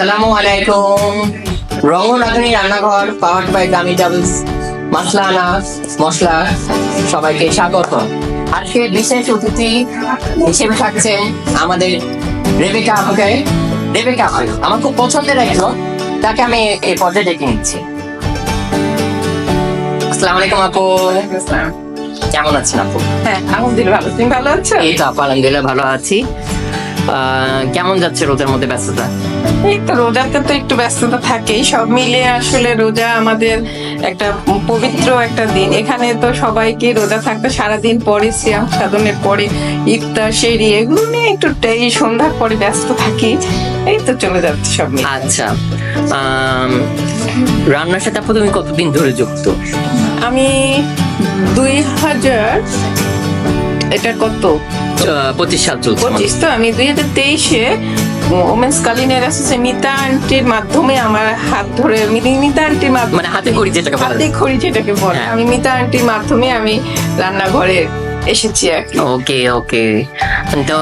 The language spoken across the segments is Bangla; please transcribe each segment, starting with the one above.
আসসালামু আলাইকুম। রঙ রাঁধুনি রান্নাঘর পাওয়ার্ড বাই দামি ডাবলস মশলা আনাস মশলা, সবাইকে স্বাগত। আজকে বিশেষ অতিথি হিসেবে থাকছেন আমাদের রেবেকা আপুকে। রেবেকা আপু আমার খুব পছন্দের একজন, তাকে আমি এই পর্যায়ে ডেকে নিচ্ছি। আসসালামু আলাইকুম আপু। কেমন আছেন আপু? হ্যাঁ, আলহামদুলিল্লাহ ভালো। তুমি ভালো আছো? এই তো আপু আলহামদুলিল্লাহ ভালো আছি। কেমন যাচ্ছে রোজার মধ্যে ব্যস্ততা? এই তো রোজাতে তো একটু ব্যস্ততা থাকেই, সব মিলিয়ে আসলে রোজা আমাদের একটা পবিত্র একটা দিন। এখানে তো সবাইকে রোজা থাকতে সারাদিন পরে সিয়াম সাধনের পরে ইফতার সেহরি এগুলো নিয়ে একটু এই সন্ধ্যার পরে ব্যস্ত থাকি। এই তো চলে যাচ্ছে সব মিলে। আচ্ছা, রান্নার সাথে আপু তুমি কতদিন ধরে যুক্ত? আমি 2000 এটা কত 25 সাল চলছে। 25 তো আমি 2023-এ ওমেন্স কালিনের অ্যাসোসিয়েশন মিতা আন্টির মাধ্যমে আমার হাত ধরে মিতা আন্টির মাধ্যমে, মানে হাতে খড়ি যেটাকে বলে। হাতে খড়ি যেটাকে বলে, হ্যাঁ। আমি মিতা আন্টির মাধ্যমে আমি রান্নাঘরে এসেছি আর কি। ওকে ওকে। তো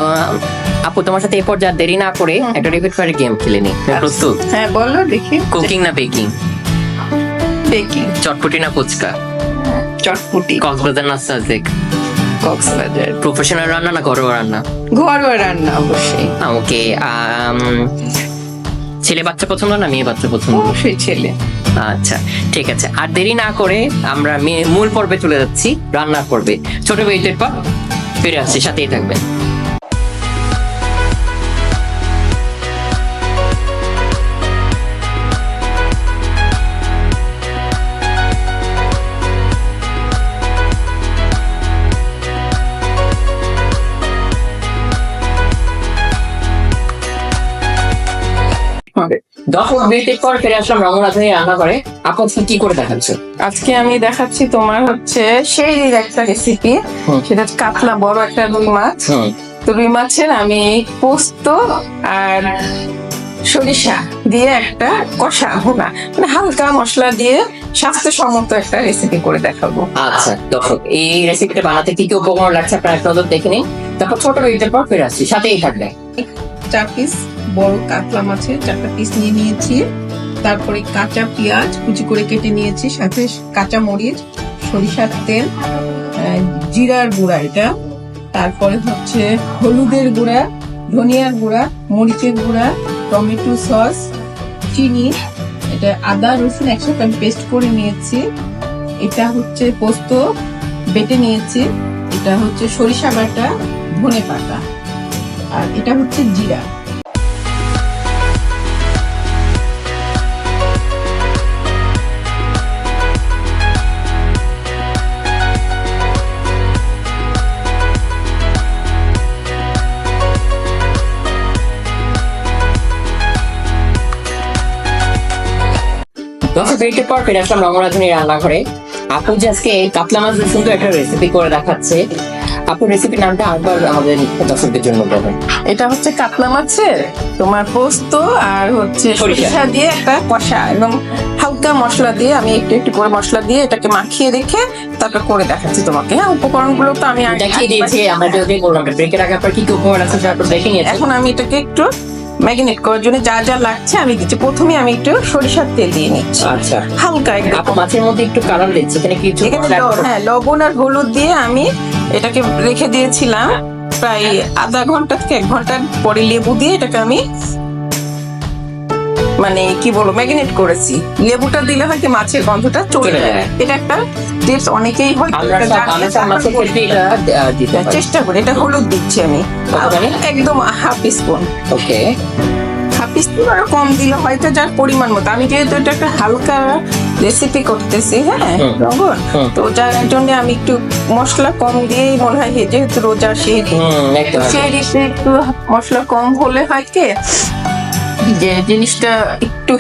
আপু তোমার সাথে এই পর্যায়ে দেরি না করে একটা রিপিট ফায়ার গেম খেলে নি। প্রস্তুত? হ্যাঁ বলো দেখি। কুকিং না বেকিং? বেকিং। চটপটি না ফুচকা? চটপটি। কক্সবাজার না সাজেক? কক্সবাজার। প্রফেশনাল রান্না না ঘরোয়া রান্না? ঘরোয়া রান্না অবশ্যই। ওকে। ছেলে বাচ্চা পছন্দ না মেয়ে বাচ্চা পছন্দ? অবশ্যই ছেলে। আচ্ছা ঠিক আছে, আর দেরি না করে আমরা মূল পর্বে চলে যাচ্ছি, রান্নার পর্বে। ছোট বিরতির পর ফিরে আসছি, সাথেই থাকবেন। দর্শক বিরতির পর ফিরে আসলাম রঙরাধুনি রান্না করে। আপু কি করে দেখাচ্ছে? আজকে আমি দেখাচ্ছি তোমার হচ্ছে সেই একটা রেসিপি, সেটা হচ্ছে কাতলা বড় একটা রুই মাছ। তো রুই মাছের আমি পোস্ত আর সরিষা দিয়ে একটা কষা ভুনা, মানে হালকা মশলা দিয়ে স্বাস্থ্যসম্মত একটা রেসিপি করে দেখাবো। আচ্ছা দর্শক, এই রেসিপিটা বানাতে কি কি উপকরণ লাগছে আপনারা একটা নজর দেখে নিন, তারপর ছোট বিরতির পর ফিরে আসছি, সাথেই থাকবে। 4 পিস বড় কাতলা মাছের 4টা পিস নিয়ে নিয়েছি। তারপরে কাঁচা পেঁয়াজ কুচি করে কেটে নিয়েছি, সাথে কাঁচা মরিচ, সরিষার তেল, জিরার গুঁড়া এটা, তারপরে হচ্ছে হলুদের গুঁড়া, ধনিয়ার গুঁড়া, মরিচের গুঁড়া, টমেটো সস, চিনি, এটা আদা রসুন একসাথে আমি পেস্ট করে নিয়েছি। এটা হচ্ছে পোস্ত বেটে নিয়েছি, এটা হচ্ছে সরিষা বাটা, ধনে পাতা, আর এটা হচ্ছে জিরা। দর্শক বিরতির পর ফিরে আসলাম রঙরাধুনি রান্নাঘরে। আপু যে আজকে কাতলা মাছ সুন্দর একটা রেসিপি করে দেখাচ্ছে, আপু রেসিপির নামটা আরেকবার আমাদের দর্শকদের জন্য বলবেন। এটা হচ্ছে কাতলা মাছের তোমার পোস্ত আর হচ্ছে সরিষা দিয়ে একটা কষা, এবং হালকা মশলা দিয়ে আমি একটু একটু করে মশলা দিয়ে এটাকে মাখিয়ে রেখে তারপর করে দেখাচ্ছি তোমাকে। হ্যাঁ, উপকরণগুলো তো আমি দেখিয়ে দিয়েছি, আমরা যদি বললাম ব্রেকের আগে আপনার কি কি উপকরণ আছে তারপর দেখে নিয়েছি। এখন আমি এটাকে একটু ম্যাগনেট করার জন্য যা যা লাগছে আমি দিচ্ছি। প্রথমে আমি একটু সরিষার তেল দিয়ে নিচ্ছি, আচ্ছা হালকা একটু। আপু মাছের মধ্যে একটু কালার দিচ্ছে, এখানে কিছু হ্যাঁ, লবণ আর হলুদ দিয়ে আমি এটাকে রেখে দিয়েছিলাম প্রায় আধা ঘন্টা থেকে 1 ঘন্টার পরে লেবু দিয়ে এটাকে আমি মানে কি বলবো ম্যাগনেট করেছি। লেবুটা দিলে হয় কি মাছের গন্ধটা চলে যায়। এটা একটা টিপস, অনেকেই হয় চেষ্টা করি। এটা হলুদ দিচ্ছি আমি একদম ½ স্পুন। ওকে, ½ স্পুন আর কম দিলে হয়তো যার পরিমাণ মতো। আমি যেহেতু এটা একটা হালকা রেসিপি করতেছি, হ্যাঁ রঙন, তো যার জন্য আমি একটু মশলা কম দিয়েই মনে হয়, যেহেতু রোজা সেহরিতে একটু মশলা কম হলে হয় কি যে জিনিসটা একটু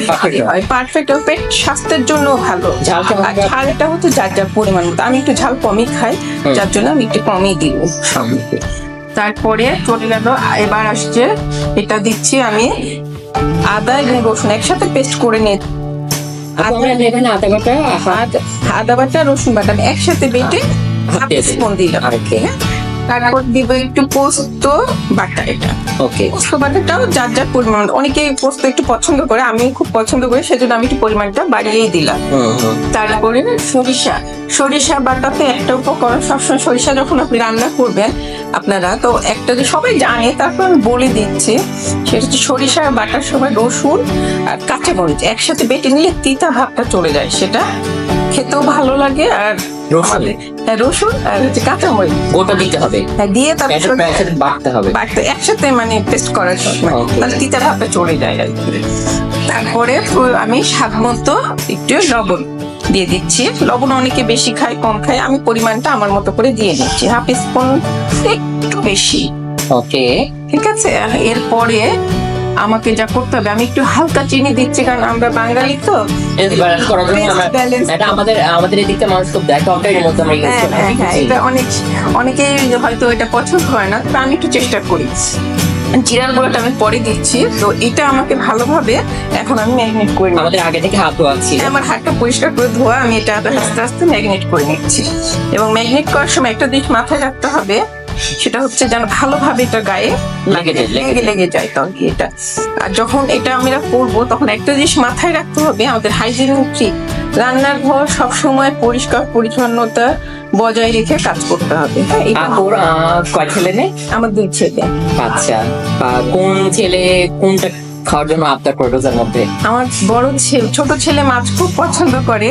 হয় পারফেক্ট, পেট স্বাস্থ্যের জন্য ভালো। ঝালটা হচ্ছে যার যার পরিমাণ মতো, আমি একটু ঝাল কমই খাই, যার জন্য আমি একটু কমই দিব। তারপরে চলে গেল, এবার আসছে এটা দিচ্ছি আমি আদা এবং রসুন একসাথে পেস্ট করে নিয়ে, আদা বাটা রসুন বাটা একসাথে বেটে ½ স্পুন দিলাম। তারপর দিব একটু পোস্ত বাটা। এটা ওকে, পোস্ত বাটাটাও যার যার পরিমাণ, অনেকে পোস্ত একটু পছন্দ করে, আমি খুব পছন্দ করি, সেজন্য আমি একটু পরিমাণটা বাড়িয়েই দিলাম। তারপরে সরিষা বাটাতে একটা উপকরণ, সবসময় সরিষা যখন আপনি রান্না করবেন আপনারা, তো একটা যে সবাই জানে, তারপর আমি বলে দিচ্ছি, সেটা হচ্ছে সরিষা বাটার সময় রসুন আর কাঁচামরিচ একসাথে বেটে নিলে তিতা ভাবটা চলে যায়, সেটা খেতেও ভালো লাগে। আর রসুন আর হচ্ছে কাঁচামরিচ গোটা দিতে হবে, দিয়ে তারপর একসাথে বাটতে হবে, একসাথে মানে পেস্ট করার সময় তাহলে তিতা ভাবটা চলে যায় আর কি। তারপরে আমি স্বাদ মতো একটু লবণ দিয়ে দিচ্ছি। লবণ অনেকে বেশি খায় কম খায়, আমি পরিমাণটা আমার মতো করে দিয়ে দিচ্ছি, হাফ স্পুন একটু বেশি। ওকে, ঠিক আছে। এরপরে আমাকে যা করতে হবে, আমি একটু হালকা চিনি দিচ্ছি, কারণ আমরা বাঙালি তো ব্যালেন্স করার জন্য এটা আমাদের এদিকে মানুষ খুব দেখে, এর মধ্যে আমরা ইউজ করি। হ্যাঁ, এটা অনেকেই হয়তো এটা পছন্দ হয় না, তো আমি একটু চেষ্টা করি। জিরার গুঁড়োটা আমি পরে দিচ্ছি। তো এটা আমাকে ভালোভাবে এখন আমি ম্যারিনেট করে নিই। আমাদের আগে থেকে হাত ধোয়া ছিল, আমার হাতটা পরিষ্কার করে ধোয়া, আমি এটা আস্তে আস্তে ম্যারিনেট করে নিচ্ছি। এবং ম্যারিনেট করার সময় একটা জিনিস মাথায় রাখতে হবে, সেটা হচ্ছে যেন ভালোভাবে এটা গায়ে লেগে যায় তরকারিটা। আর যখন এটা আমরা করবো তখন একটা জিনিস মাথায় রাখতে হবে, আমাদের হাইজিনিক রান্নার ঘর সবসময় পরিষ্কার পরিচ্ছন্নতা বজায় রেখে কাজ করতে হবে। কয় ছেলে নেই? আমার 2 ছেলে। আচ্ছা, কোন ছেলে কোনটা খাওয়ার জন্য আবদার করে রোজার মধ্যে? আমার ছোট ছেলে মাছ খুব পছন্দ করে,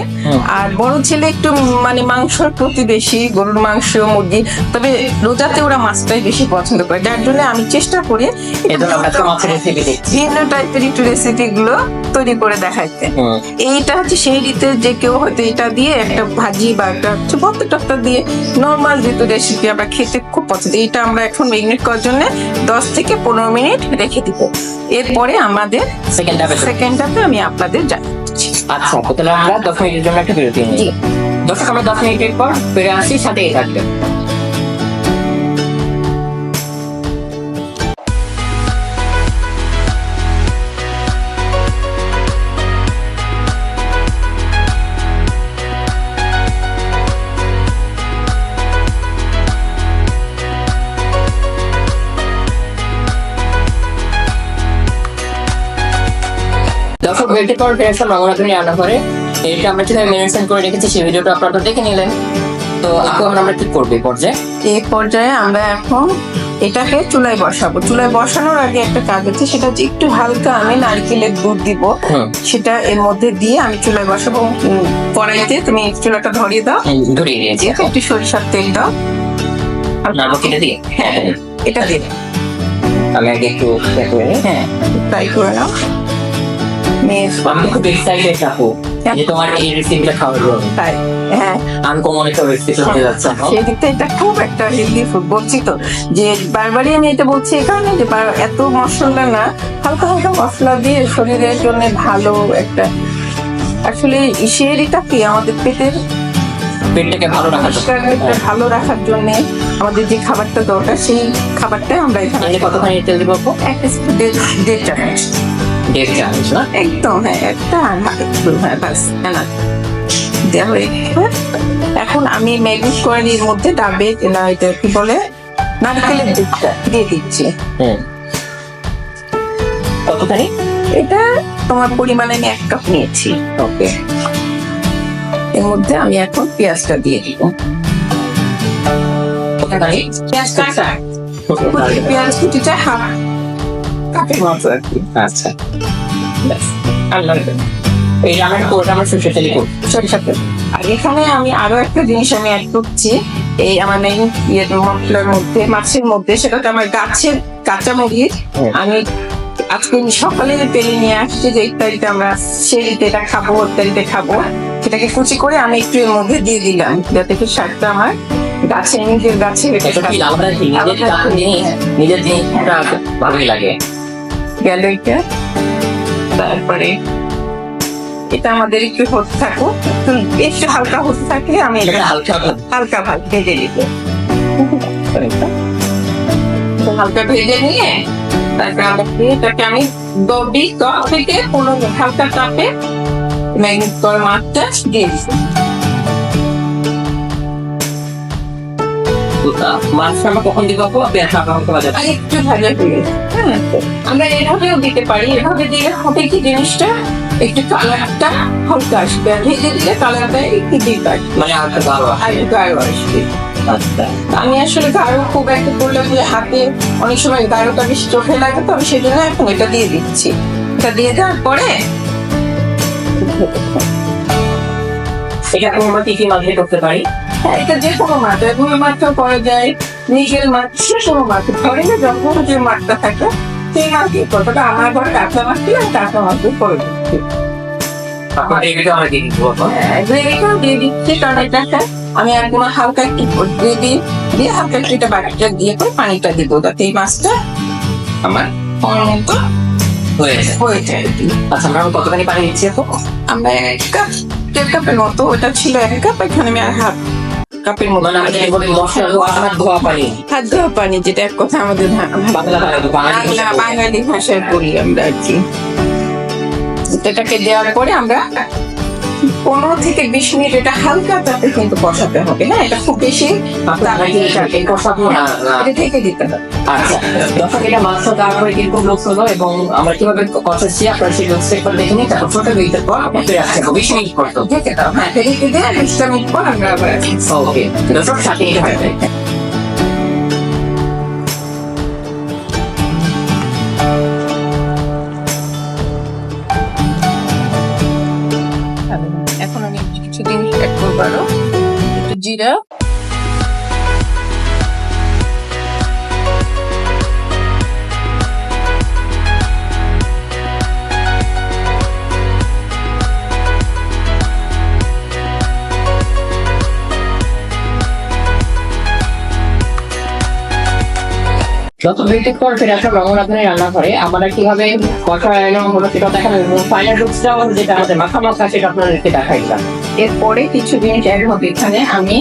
আর বড় ছেলে একটু মানে মাংসর প্রতি বেশি, গরুর মাংস, মুরগি, তবে রোজাতে ওরা মাছটাই বেশি পছন্দ করে, যার জন্য আমি চেষ্টা করি ভিন্ন টাইপের একটু রেসিপি গুলো তৈরি করে দেখাইতে। এইটা হচ্ছে সেই রীতে যে কেউ হয়তো এটা দিয়ে একটা ভাজি বা একটা ভর্তা টর্তা দিয়ে নর্মাল যেহেতু রেসিপি আমরা খেতে খুব পছন্দ। এইটা আমরা এখন ম্যারিনেট করার জন্য 10 থেকে 15 মিনিট রেখে দিব। এরপরে আমাদের সেকেন্ড ধাপে আমি আপনাদের জানাচ্ছি। আচ্ছা, তাহলে আমরা 10 মিনিটের জন্য একটা বিরতি নিই। দর্শক, আমরা 10 মিনিটের পর ফিরে আসি, সাথেই থাকবেন। দর্শক, বেলটি পর ফিরে আসলাম রঙরাধুনী রান্না করে। এটা আমরা কিভাবে মেনটেন করে রেখেছি সেই ভিডিওটা আপনারা দেখে নিলেন। তো এখন আমরা কি করবো এই পর্যায়ে? আমরা এখন এটাকে চুলায় বসাবো। চুলায় বসানোর আগে একটা কাজ আছে, সেটা হচ্ছে একটু হালকা আমি নারকেলের দুধ দিব, সেটা এর মধ্যে দিয়ে আমি চুলায় বসাবো। কড়াইতে তুমি চুলাটা ধরিয়ে দাও, ধরিয়ে দিয়েছি। একটু সরিষার তেল দাও, হ্যাঁ এটা দিয়ে আমি আগে একটু ফ্রাই করে নাও। আমি খুব এক্সাইটেড থাকো যে তোমার এই রেসিপিটা খাওয়ার জন্য। তাই? হ্যাঁ, আনকমন একটা রেসিপি হয়ে যাচ্ছে। সেই দিকটা এটা খুব একটা হেলদি ফুড। বলছি তো যে বারবারই আমি এটা বলছি এখানে যে এত মশলা না, হালকা হালকা মশলা দিয়ে শরীরের জন্য ভালো একটা, আসলে ইসেরিটা কি আমাদের পেটটাকে ভালো রাখার জন্য আমাদের যে খাবারটা দরকার, সেই খাবারটা আমরা এখানে কতখানি তেল দিব? 1.5 চামচ। একদম, হ্যাঁ, একটা বাস না দেওয়া হয়ে গেছে। এখন আমি ম্যাগনেট করে এর মধ্যে ডাবে না, এটা কি বলে, নারকেলের দুধটা দিয়ে দিচ্ছি। কতখানি? এটা তোমার পরিমাণে আমি 1 কাপ নিয়েছি। ওকে, এর মধ্যে আমি এখন পেঁয়াজটা দিয়ে দিব। পেঁয়াজ কুচিটা হাফ কাপের মতো আর কি। আচ্ছা, এই রান্নাটা পুরোটা আমরা সরিষা তেলে করব। সরিষা তেল। আর এখানে আমি আরো একটা জিনিস আমি অ্যাড করছি এই আমার মেইন মশলার মধ্যে, মাছের মধ্যে, সেটা হচ্ছে আমার গাছের কাঁচামরিচ। আমি আজকে সকালে তেলে নিয়ে আসছি যে ইত্যাদিতে আমরা সেই এটা খাবো, ইত্যাদিতে খাবো, সেটাকে কুচি করে আমি একটু এর মধ্যে দিয়ে দিলাম, যাতে কি শাকটা আমার নিজের গাছের ভালোই লাগে। গেল এটা। তারপরে এটা আমাদের একটু হতে থাকুক, একটু হালকা হতে থাকলে আমি হালকা ভাত ভেজে দিব। হালকা ভেজে নিয়ে তারপরে এটাকে আমি 10 থেকে 15 হালকা তাপে ম্যারিনেট করে মাছটা দিয়ে দিচ্ছি। মাছটা আমরা কখন দিব আপু? আপনি আমাকে বাজার আর একটু ভাজা হয়ে হ্যাঁ, আমরা এভাবেও দিতে পারি। এভাবে দিলে হবে কি জিনিসটা একটু কালারটা হালকা আসবে, আর ভেজে দিলে কালারটা একটু ডিপ আসবে, মানে আরেকটা ভালো আর একটু গাঢ় আসবে। আচ্ছা আমি আসলে গাঢ় খুব একটা করলে যে হাতে অনেক সময় গাঢ়টা বেশি চোখে লাগে, তো আমি সেজন্য এখন এটা দিয়ে দিচ্ছি। এটা দিয়ে দেওয়ার পরে এটা আমরা কি কি মাছ দিয়ে করতে পারি? হ্যাঁ, এটা যে কোনো মাছ, এগুলো মাছও করা যায়, নিগেল মাছ, যে কোনো মাছ ধরে না, যখন যে মাছটা থাকে সেই মাছই কতটা। আমার ঘরে কাঁচা মাছ ছিল, আমি কাঁচা মাছই করে দিচ্ছি। আপনার এগুলো আমরা দিয়ে দিব আপু। গ্রেভিটাও দিয়ে দিচ্ছি, কারণ এটাকে আমি এখন হালকা একটু গ্রেভি দিয়ে হালকা একটু এটা বাটিটা দিয়ে করে পানিটা দিব, যাতে এই মাছটা আমার মতো হয়েছে। হয়ে যায়। আচ্ছা আমরা কতখানি পানি দিচ্ছি আপু? আমরা 1 কাপের মতো, ওটা ছিল 1 কাপ, এখানে আমি আর হাফ কাপের মতো, মানে আমাদের বলি মশলা ধোয়া পানি, হাত ধোয়া পানি, যেটা এক কথা আমাদের বাঙালি ভাষায় বলি আমরা আর কি। এটাকে দেওয়ার পরে আমরা 15 থেকে 20 মিনিট এটা হালকা তাতে কিন্তু কষাতে হবে। হ্যাঁ, এটা খুব বেশি কষাবো না। এটা ঢেকে দিতে হবে। আচ্ছা দর্শক, এটা মাছটা তারপরে কিন্তু লোক হলো এবং আমরা কিভাবে কষাচ্ছি আপনারা সেই লোক চেক করে দেখে নিন। তারপর ছোট বিয়ের পর আপনাদের আসছে 20 মিনিট পর তো ঢেকে দাও। হ্যাঁ, ঢেকে দিয়ে 20 মিনিট পর আমরা আবার ওকে দর্শক সাথে এটা হয় এখন আমি কিছু জিনিস অ্যাড করবো, আরো একটু জিরা, যত ভিজিট করে ফিরে আসা রঙনাথনের রান্না করে আমরা কিভাবে কষানো হলো সেটা দেখানো এবং ফাইনাল লুকসটাও যেটা আমাদের মাখা মাখা সেটা আপনাদেরকে দেখাইলাম। এরপরে কিছু জিনিস অ্যাড হবে। এখানে আমি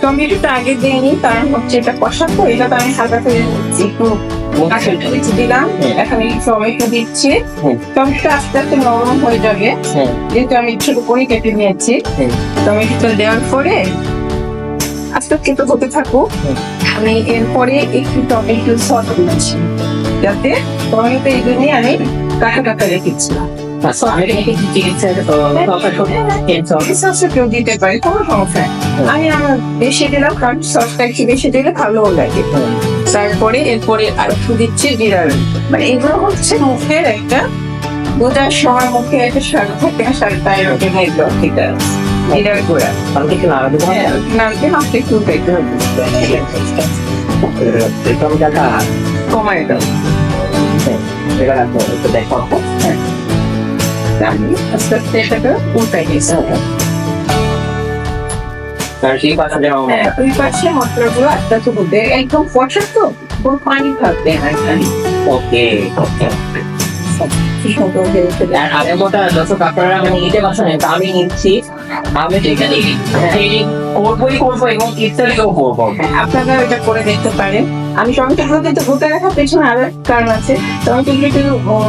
টমেটোটা আগে দিইনি, কারণ হচ্ছে এটা কষাতো, এটা তো আমি হালকা করে দিচ্ছি, একটু কাঁচামরিচ দিলাম, এখন এই টমেটো দিচ্ছি। টমেটোটা আস্তে আস্তে নরম হয়ে যাবে, যেহেতু আমি ছোট করে কেটে নিয়েছি। টমেটোটা দেওয়ার পরে আস্তে আস্তে তো হতে থাকুক। আমি এরপরে একটু টমেটো সস দিচ্ছি, যাতে টমেটো এই জন্যই আমি কাটা কাটা রেখেছিলাম। আমি এটাকে চিকেন সসটা কেউ দিতে পারে, কোনো সমস্যা নেই। আমি আমার বেশি দিলাম, কারণ সসটা একটু বেশি দিলে ভালোও লাগে। তারপরে এরপরে আর একটু দিচ্ছি জিরার, মানে এগুলো হচ্ছে মুখের একটা বোঝার সময়, মুখে একটা স্বাদ থাকে, স্বাদটা এরকম এগুলো ঠিক আছে। জিরার গুঁড়া নামতে মাছটা একটু পেতে হবে, কমায় দাও। আমি আস্তে আস্তে এটাকে উল্টাই দিচ্ছি। ওই পাশে মশলাগুলো আস্তে আস্তে বলতে একদম কষা, তো কোনো পানি থাকবে না এখানে। ওকে আর আগের মতো দর্শক আপনারা মানে নিতে পারছেন, আমি নিচ্ছি, আমি এখানে করবো এবং ইফতারিও করবো। আপনারা এটা করে দেখতে পারেন। আমি টমেটোগুলো কিন্তু ভুতে রাখার পেছনে আরো এক কারণ আছে। টমেটোগুলো একটু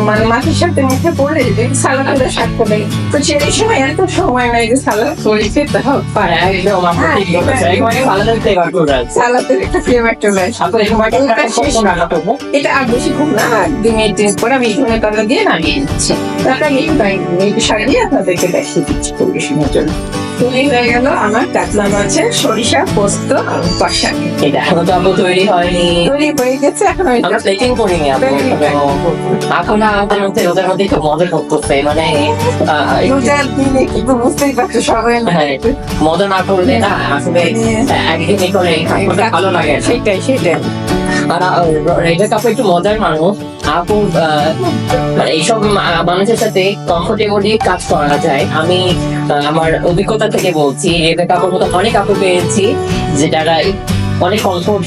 মানে মাছের সাথে মুখে পড়লে সালাদ করে শাক করে, তো সেই সময় এত সময় নাই যে সালাদ করে খেতে হবে। একদম আপনার ঠিক বলেছেন, একেবারে আলাদা ফ্লেভার চলে আসছে। সালাদের একটা ফ্লেভার চলে আসে। আপনার এই সময়টা রান্না করবো, এটা আর বেশি খুব না, 2 মিনিট পরে আমি ধনে পাতা দিয়ে নামিয়ে দিচ্ছি। তারপর একটু সারিয়ে আপনাদেরকে দেখিয়ে দিচ্ছি পরিবেশনের জন্য। তৈরি হয়ে গেল আমার কাতলা মাছের সরিষা পোস্ত কষা। এটা এখনো তো আপু তৈরি হয়নি, তৈরি হয়ে গেছে, এখন আমরা প্লেটিং করিনি আপু। এখন আমাদের মধ্যে রোজার মধ্যে খুব মজা করতেছে, মানে রোজার দিনে কিন্তু বুঝতেই পারছো সবাই মজা না করলে না আসলে একদিনই করে ভালো লাগে। সেটাই। আর রেজা কাপু একটু মজার মানুষ আপু, এইসব মানুষের সাথে কমফোর্টেবলি কাজ করা যায়। আমি আমার অভিজ্ঞতা থেকে বলছি, রেজা কাপুর মতো অনেক আপু পেয়েছি যে যারা অনেক কমফোর্ট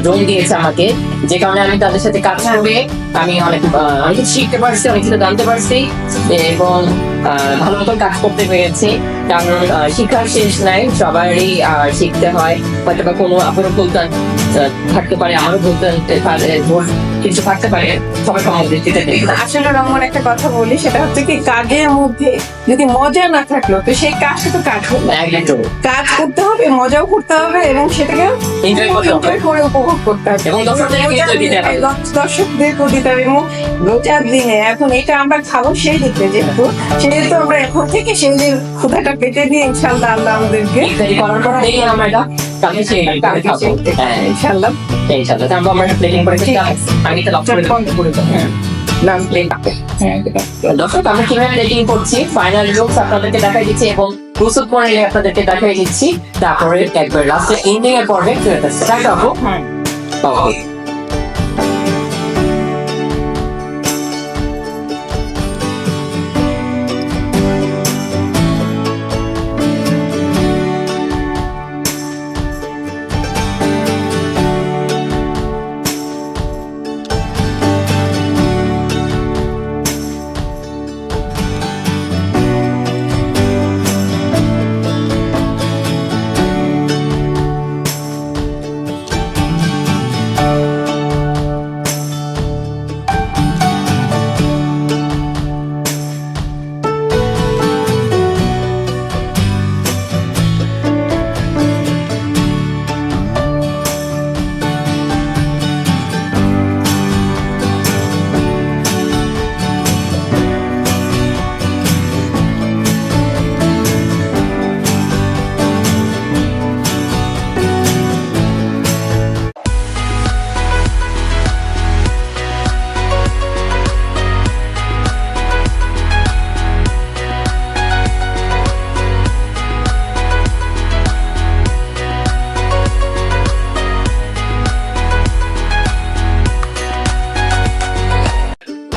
জোন দিয়েছে আমাকে, যে কারণে আমি তাদের সাথে কাজ করে আমি অনেক কিছু শিখতে পারছি, অনেক কিছু জানতে পারছি এবং ভালো মতো কাজ করতে পেরেছি। কারণ শিক্ষার শেষ নাই, সবারই শিখতে হয়। হয়তো বা কোনো আপনারও ভুল থাকতে পারে, আমারও ভুল কিছু থাকতে পারে সবাই কম দৃষ্টিতে দেখবে। আসলে রঙন একটা কথা বলি, সেটা হচ্ছে কি কাজের মধ্যে যদি মজা না থাকলো তো সেই কাজটা তো কাজ হবে না। একদম কাজ করতে হবে, মজাও করতে হবে এবং সেটাকে Enjoy করতে হবে। enjoy করে উপভোগ করতে হবে এবং দর্শকদেরকে enjoy দিতে হবে। দর্শকদেরকেও দিতে হবে। এবং রোজার দিনে এখন এটা আমরা খাবো সেই দিতে, সেহেতু আমরা এখন থেকে সেই যে ক্ষুধাটা পেটে দিয়ে ইনশাল্লাহ আল্লাহ আমাদেরকে ইফতারি করার পর দেখি আমরা এটা কালকে সেই কালকে খাবো। সেই- হ্যাঁ ইনশাল্লাহ ইনশাআল্লাহ তারপর আমরা প্লেটিং করে ঠিক খেতে আছে। আমি এটা লক করে দেবো। বন্ধ করে দাও। হ্যাঁ নাম প্লেট। হ্যাঁ দর্শক আমরা কিভাবে প্লেটিং করছি ফাইনাল লুকস আপনাদেরকে দেখাই দিচ্ছি এবং প্রস্তুত করে আপনাদেরকে দেখাই দিচ্ছি, তারপরে একবার লাস্টে এন্ডিং এর পর্বে ফেরত আসছে। তাই তো আপু? হ্যাঁ ওকে।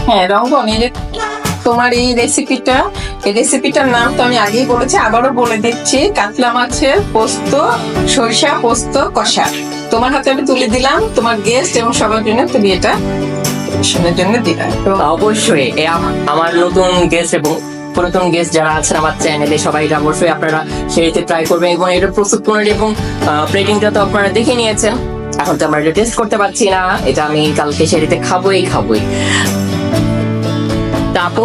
হ্যাঁ রঙ্গন, এই যে তোমার এই রেসিপিটার নাম তো আমি আগেই বলেছি, আবারও বলে দিচ্ছি। কাতলা মাছের পোস্ত, সরিষা পোস্ত কষা তোমার হাতে আমি তুলে দিলাম, তোমার গেস্ট এবং সবার জন্য তুমি এটা পরিবেশনের জন্য দিলাম। তো অবশ্যই আমার নতুন গেস্ট এবং পুরাতন গেস্ট যারা আছেন আমার চ্যানেলে সবাই এটা অবশ্যই আপনারা সেটাতে ট্রাই করবেন এবং এটা প্রস্তুত প্রণালী এবং প্লেটিংটা তো আপনারা দেখে নিয়েছেন। এখন তো আমরা এটা টেস্ট করতে পারছি না, এটা আমি কালকে সেটাতে খাবোই। তা আপু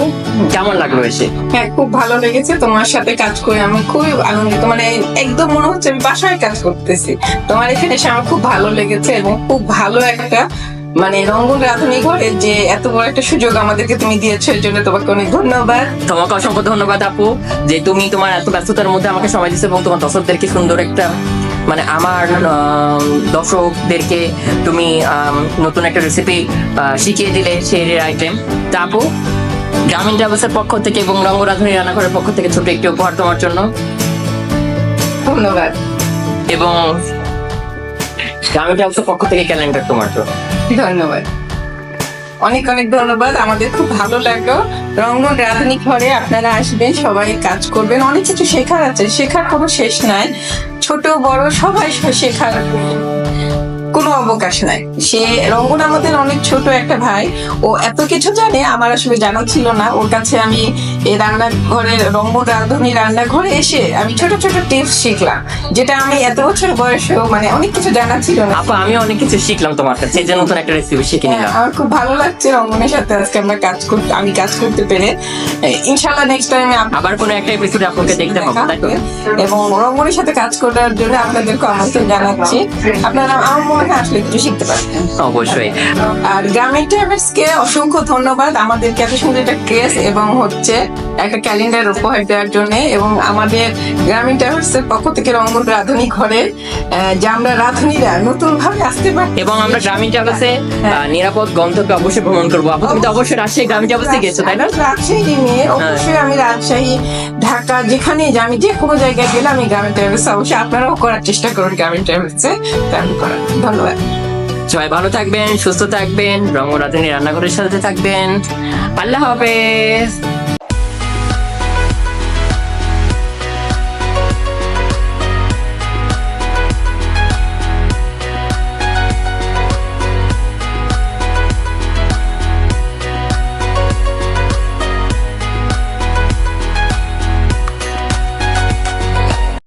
কেমন লাগলো এসে? হ্যাঁ খুব ভালো লেগেছে তোমার সাথে কাজ করে, আমি খুবই আনন্দিত। মানে একদম মনে হচ্ছে আমি বাসায় কাজ করতেছি। তোমার এখানে এসে আমার খুব ভালো লেগেছে এবং খুব ভালো একটা মানে রঙ্গন রাঁধুনি ঘরের যে এত বড় একটা সুযোগ আমাদেরকে তুমি দিয়েছো, এর জন্য তোমাকে অনেক ধন্যবাদ। তোমাকে অসংখ্য ধন্যবাদ আপু, যে তুমি তোমার এত ব্যস্ততার মধ্যে আমাকে সময় দিচ্ছ এবং তোমার দর্শকদেরকে সুন্দর একটা মানে আমার দর্শকদেরকে তুমি নতুন একটা রেসিপি শিখিয়ে দিলে সেই আইটেম। তা আপু গ্রামীণ ট্রাভেলসের পক্ষ থেকে এবং রঙ্গ রাঁধুনি রান্নাঘরের পক্ষ থেকে ছোট একটি উপহার তোমার জন্য, ধন্যবাদ। এবং গ্রামীণ ট্রাভেলসের পক্ষ থেকে ক্যালেন্ডার তোমার জন্য। ধন্যবাদ, অনেক অনেক ধন্যবাদ। আমাদের খুব ভালো লাগলো। রঙ্গন রাঁধুনি ঘরে আপনারা আসবেন, সবাই কাজ করবেন, অনেক কিছু শেখার আছে, শেখার কোনো শেষ নাই। ছোট বড় সবাই শেখার কোনো অবকাশ নাই। সে রঙ্গন আমাদের অনেক ছোট একটা ভাই, ও এত কিছু জানে আমার আসলে জানা ছিল না। ওর কাছে আমি এই রান্নাঘরে রঙ্গন রাঁধুনি রান্নাঘরে এসে আমি ছোট ছোট টিপস শিখলাম, যেটা আমি এত বছর বয়সেও মানে অনেক কিছু জানা ছিল না। আপু আমি অনেক কিছু শিখলাম তোমার কাছে, এই যে নতুন একটা রেসিপি শিখে হ্যাঁ, নিলাম। আমার খুব ভালো লাগছে রঙ্গনের সাথে আজকে আমি কাজ করতে পেরে। ইনশাল্লাহ নেক্সট টাইম আবার কোনো একটা এপিসোড আপনাকে দেখতে পাবো, তাই তো? এবং রঙ্গনের সাথে কাজ করার জন্য আপনাদেরকে আমন্ত্রণ জানাচ্ছি। আপনারা আমার মনে হয় আসলে কিছু শিখতে পারবেন। অবশ্যই। আর গ্রামীণ ট্রাভেলস কে অসংখ্য ধন্যবাদ আমাদেরকে এত সুন্দর একটা কেস এবং হচ্ছে একটা ক্যালেন্ডার উপহার দেওয়ার জন্য। এবং আমাদের গ্রামীণ ট্রাভেলস এর পক্ষ থেকে রঙ্গন রাঁধুনি ঘরে যে আমরা রাঁধুনিরা নতুন ভাবে আসতে পারি এবং আমরা গ্রামীণ ট্রাভেলসে নিরাপদ গন্তব্যে অবশ্যই ভ্রমণ করবো। আপু তুমি তো অবশ্যই রাজশাহী গ্রামীণ ট্রাভেলসে গেছো, তাই না? রাজশাহী নিয়ে অবশ্যই আমি রাজশাহী, ঢাকা যেখানে আমি যে কোনো জায়গায় গেলে আমি গ্রামীণ ট্রাভেলস অবশ্যই আপনারাও করার চেষ্টা করুন। গ্রামীণ ট্রাভেলসে ট্রাভেল করার ধন্যবাদ। সবাই ভালো থাকবেন, সুস্থ থাকবেন, রঙ্গ রাঁধুনি রান্নাঘরের সাথে থাকবেন। আল্লাহ হাফেজ।